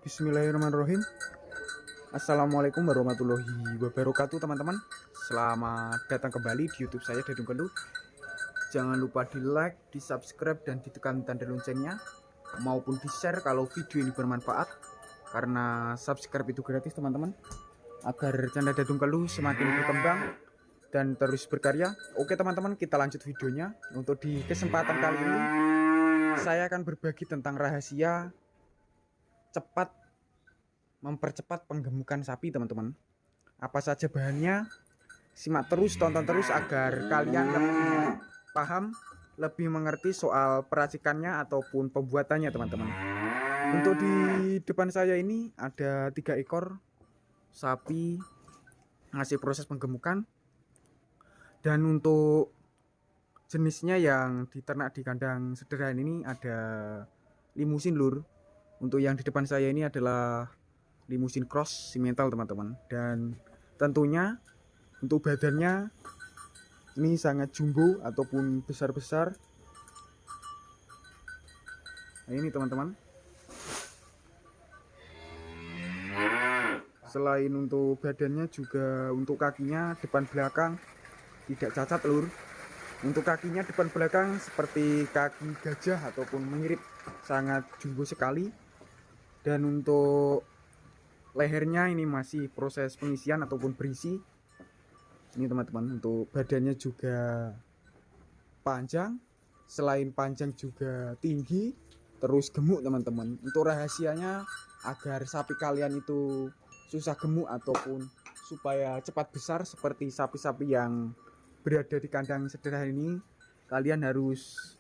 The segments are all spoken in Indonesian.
Bismillahirrahmanirrahim. Assalamualaikum warahmatullahi wabarakatuh teman-teman. Selamat datang kembali di YouTube saya Dadung Kendu. Jangan lupa di like, di subscribe, dan ditekan tanda loncengnya, maupun di share kalau video ini bermanfaat. Karena subscribe itu gratis teman-teman, agar channel Dadung Kendu semakin berkembang dan terus berkarya. Oke teman-teman, kita lanjut videonya. Untuk di kesempatan kali ini saya akan berbagi tentang rahasia cepat mempercepat penggemukan sapi teman-teman. Apa saja bahannya? Simak terus, tonton terus agar kalian lebih paham, lebih mengerti soal peracikannya ataupun pembuatannya teman-teman. Untuk di depan saya ini ada 3 ekor sapi ngasih proses penggemukan. Dan untuk jenisnya yang diternak di kandang sederhana ini ada limusin lur. Untuk yang di depan saya ini adalah limusin cross simental teman-teman. Dan tentunya untuk badannya ini sangat jumbo ataupun besar-besar. Nah ini teman-teman. Selain untuk badannya juga untuk kakinya depan belakang tidak cacat lur. Untuk kakinya depan belakang seperti kaki gajah ataupun mirip, sangat jumbo sekali. Dan untuk lehernya ini masih proses pengisian ataupun berisi. Ini teman-teman, untuk badannya juga panjang. Selain panjang juga tinggi, terus gemuk teman-teman. Untuk rahasianya agar sapi kalian itu susah gemuk ataupun supaya cepat besar seperti sapi-sapi yang berada di kandang sederhana ini, kalian harus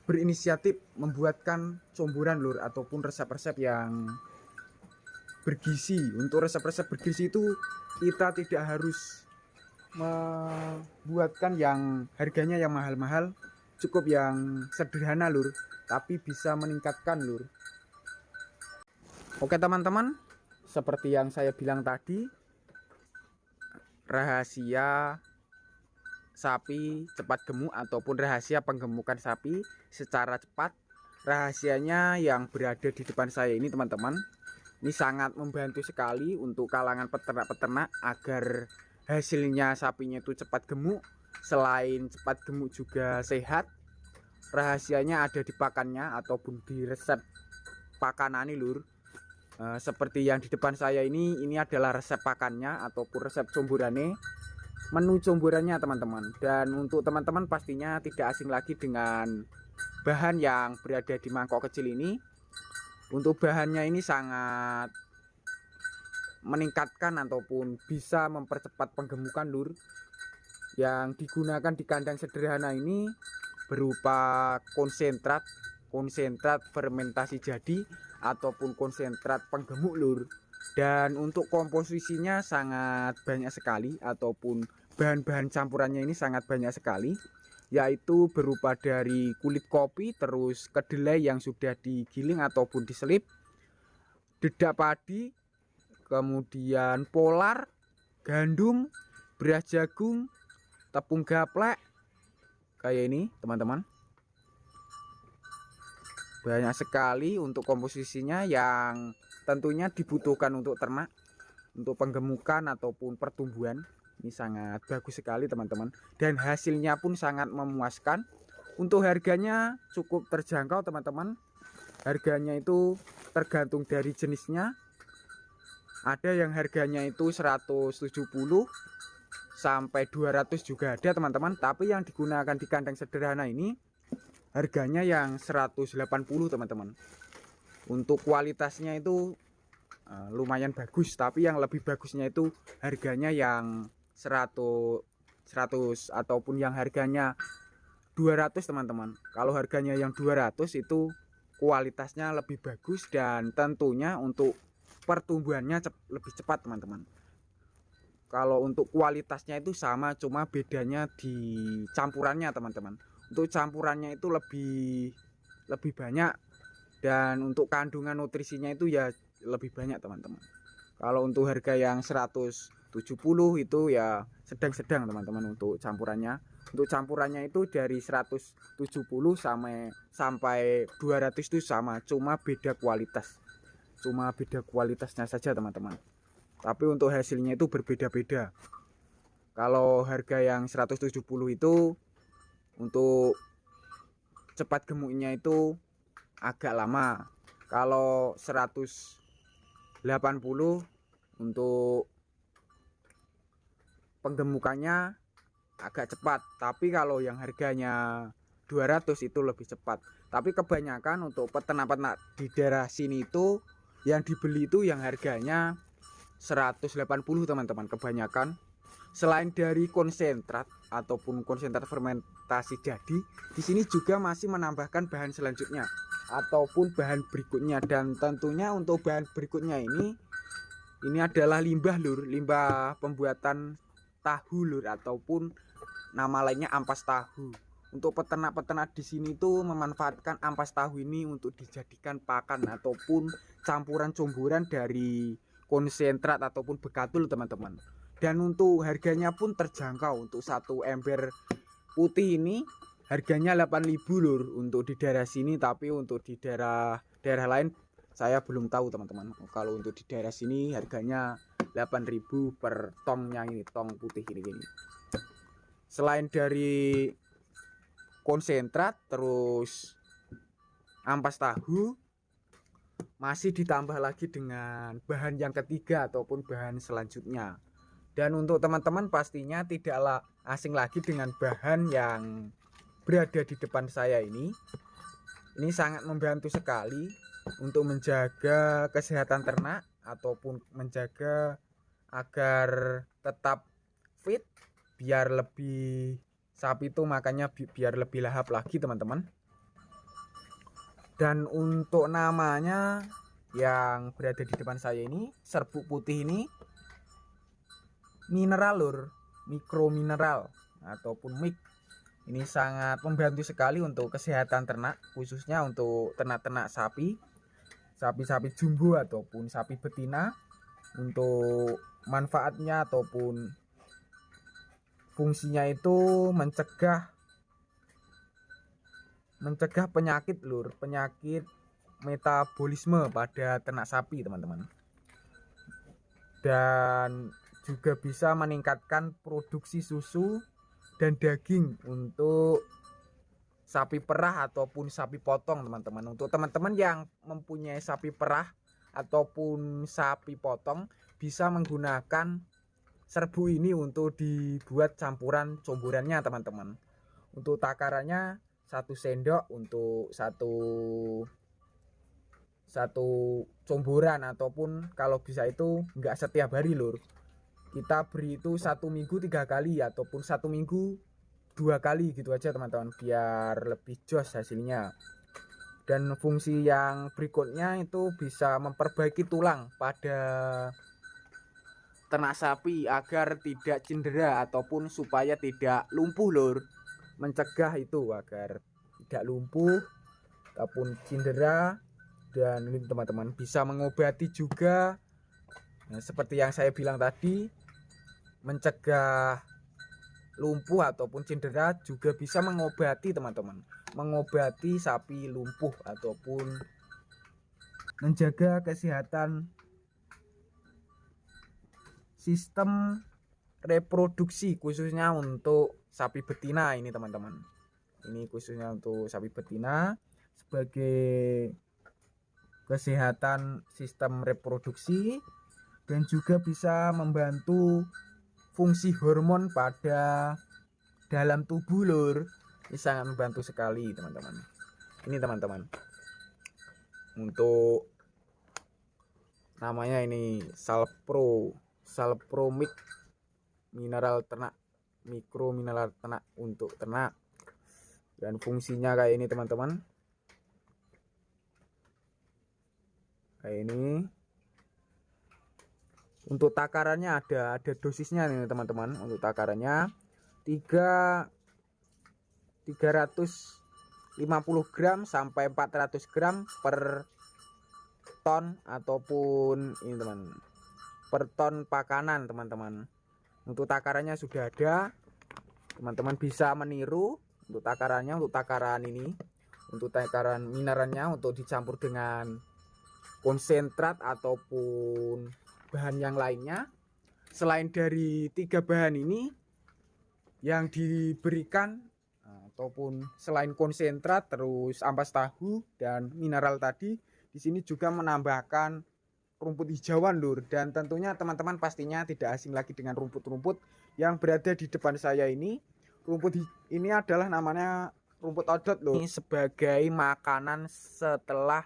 berinisiatif membuatkan comburan lur ataupun resep-resep yang bergizi. Untuk resep-resep bergizi itu kita tidak harus membuatkan yang harganya yang mahal-mahal, cukup yang sederhana lur, tapi bisa meningkatkan lur. Oke teman-teman, seperti yang saya bilang tadi, rahasia sapi cepat gemuk ataupun rahasia penggemukan sapi secara cepat, rahasianya yang berada di depan saya ini teman-teman. Ini sangat membantu sekali untuk kalangan peternak-peternak agar hasilnya sapinya itu cepat gemuk. Selain cepat gemuk juga sehat. Rahasianya ada di pakannya ataupun di resep pakanan nih lur. Seperti yang di depan saya ini adalah resep pakannya ataupun resep comburannya, menu comburannya teman-teman. Dan untuk teman-teman pastinya tidak asing lagi dengan bahan yang berada di mangkok kecil ini. Untuk bahannya ini sangat meningkatkan ataupun bisa mempercepat penggemukan lur. Yang digunakan di kandang sederhana ini berupa konsentrat fermentasi jadi ataupun konsentrat penggemuk lur. Dan untuk komposisinya sangat banyak sekali ataupun bahan-bahan campurannya ini sangat banyak sekali, yaitu berupa dari kulit kopi, terus kedelai yang sudah digiling ataupun diselip, dedak padi, kemudian polar, gandum, beras jagung, tepung gaplek, kayak ini teman-teman. Banyak sekali untuk komposisinya yang tentunya dibutuhkan untuk ternak, untuk penggemukan ataupun pertumbuhan. Ini sangat bagus sekali teman-teman, dan hasilnya pun sangat memuaskan. Untuk harganya cukup terjangkau teman-teman. Harganya itu tergantung dari jenisnya. Ada yang harganya itu 170 sampai 200 juga ada teman-teman. Tapi yang digunakan di kandang sederhana ini harganya yang 180 teman-teman. Untuk kualitasnya itu lumayan bagus, tapi yang lebih bagusnya itu harganya yang 100 ataupun yang harganya 200 teman-teman. Kalau harganya yang 200 itu kualitasnya lebih bagus dan tentunya untuk pertumbuhannya lebih cepat teman-teman. Kalau untuk kualitasnya itu sama, cuma bedanya di campurannya teman-teman. Untuk campurannya itu lebih banyak, dan untuk kandungan nutrisinya itu ya lebih banyak teman-teman. Kalau untuk harga yang 170 itu ya sedang-sedang teman-teman untuk campurannya. Untuk campurannya itu dari 170 sampai 200 itu sama, cuma beda kualitas. cuma beda kualitasnya saja teman-teman, tapi untuk hasilnya itu berbeda-beda. Kalau harga yang 170 itu untuk cepat gemuknya itu agak lama. Kalau 180 untuk penggemukannya agak cepat, tapi kalau yang harganya 200 itu lebih cepat. Tapi kebanyakan untuk peternak-peternak di daerah sini itu yang dibeli itu yang harganya 180 teman-teman, kebanyakan. Selain dari konsentrat ataupun konsentrat fermentasi jadi, di sini juga masih menambahkan bahan selanjutnya ataupun bahan berikutnya. Dan tentunya untuk bahan berikutnya ini adalah limbah lur, limbah pembuatan tahu lur, ataupun nama lainnya ampas tahu. Untuk peternak-peternak di sini tuh memanfaatkan ampas tahu ini untuk dijadikan pakan ataupun campuran comburan dari konsentrat ataupun bekatul teman-teman. Dan untuk harganya pun terjangkau. Untuk satu ember putih ini harganya 8.000 lur untuk di daerah sini, tapi untuk di daerah lain saya belum tahu teman-teman. Kalau untuk di daerah sini harganya 8.000 per tongnya ini, tong putih ini. Selain dari konsentrat terus ampas tahu, masih ditambah lagi dengan bahan yang ketiga ataupun bahan selanjutnya. Dan untuk teman-teman pastinya tidaklah asing lagi dengan bahan yang berada di depan saya ini. Ini sangat membantu sekali untuk menjaga kesehatan ternak ataupun menjaga agar tetap fit, biar lebih sapi itu makannya biar lebih lahap lagi teman-teman. Dan untuk namanya yang berada di depan saya ini, serbuk putih ini mineral lur, mikro mineral ataupun mik. Ini sangat membantu sekali untuk kesehatan ternak, khususnya untuk ternak-ternak sapi jumbo ataupun sapi betina. Untuk manfaatnya ataupun fungsinya itu mencegah penyakit lur, penyakit metabolisme pada ternak sapi teman-teman. Dan juga bisa meningkatkan produksi susu dan daging untuk sapi perah ataupun sapi potong teman-teman. Untuk teman-teman yang mempunyai sapi perah ataupun sapi potong, bisa menggunakan serbuk ini untuk dibuat campuran comburannya teman-teman. Untuk takarannya 1 sendok untuk satu comburan, ataupun kalau bisa itu enggak setiap hari lur. Kita beri itu 1 minggu 3 kali ataupun 1 minggu 2 kali gitu aja teman-teman, biar lebih jos hasilnya. Dan fungsi yang berikutnya itu bisa memperbaiki tulang pada ternak sapi agar tidak cedera ataupun supaya tidak lumpuh lur. Mencegah itu agar tidak lumpuh ataupun cedera. Dan ini teman-teman bisa mengobati juga. Nah, seperti yang saya bilang tadi, mencegah lumpuh ataupun cedera, juga bisa mengobati teman-teman, mengobati sapi lumpuh ataupun menjaga kesehatan sistem reproduksi, khususnya untuk sapi betina ini teman-teman. Ini khususnya untuk sapi betina sebagai kesehatan sistem reproduksi, dan juga bisa membantu fungsi hormon pada dalam tubuh lur. Ini sangat membantu sekali teman-teman. Ini teman-teman, untuk namanya ini Salpro Mik mineral ternak, mikro mineral ternak untuk ternak. Dan fungsinya kayak ini teman-teman, kayak ini. Untuk takarannya ada dosisnya nih teman-teman. Untuk takarannya 350 gram sampai 400 gram per ton, ataupun ini teman, per ton pakanan teman-teman. Untuk takarannya sudah ada, teman-teman bisa meniru untuk takarannya. Untuk takaran ini, untuk takaran mineralnya untuk dicampur dengan konsentrat ataupun bahan yang lainnya. Selain dari 3 bahan ini yang diberikan ataupun selain konsentrat, terus ampas tahu dan mineral tadi, di sini juga menambahkan rumput hijauan lur, dan tentunya teman-teman pastinya tidak asing lagi dengan rumput-rumput yang berada di depan saya ini. Rumput ini adalah namanya rumput odot lur. Ini sebagai makanan setelah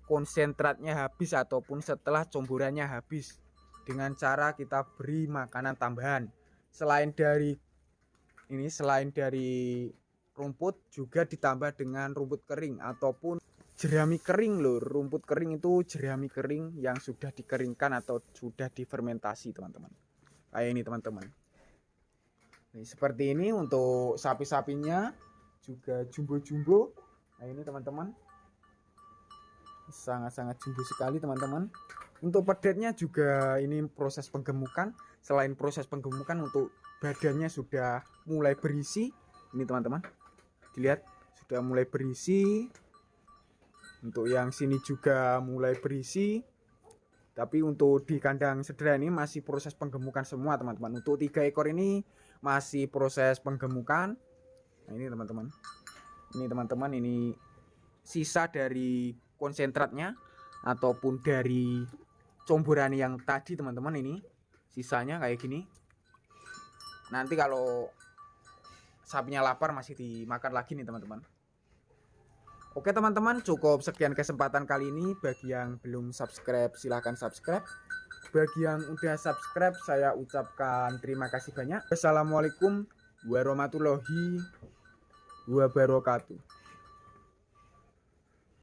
konsentratnya habis ataupun setelah comburannya habis, dengan cara kita beri makanan tambahan. Selain dari rumput juga ditambah dengan rumput kering ataupun jerami kering lur. Rumput kering itu jerami kering yang sudah dikeringkan atau sudah difermentasi teman-teman. Kayak ini teman-teman. Seperti ini untuk sapi-sapinya juga jumbo-jumbo. Nah ini teman-teman, sangat-sangat jumbo sekali teman-teman. Untuk pedetnya juga ini proses penggemukan. Selain proses penggemukan, untuk badannya sudah mulai berisi. Ini teman-teman, dilihat sudah mulai berisi. Untuk yang sini juga mulai berisi. Tapi untuk di kandang sederhana ini masih proses penggemukan semua teman-teman. Untuk 3 ekor ini masih proses penggemukan. Nah ini teman-teman, ini sisa dari konsentratnya ataupun dari comburan yang tadi teman-teman. Ini sisanya kayak gini. Nanti kalau sapinya lapar masih dimakan lagi nih teman-teman. Oke teman-teman, cukup sekian kesempatan kali ini. Bagi yang belum subscribe silahkan subscribe. Bagi yang udah subscribe saya ucapkan terima kasih banyak. Wassalamualaikum warahmatullahi wabarakatuh.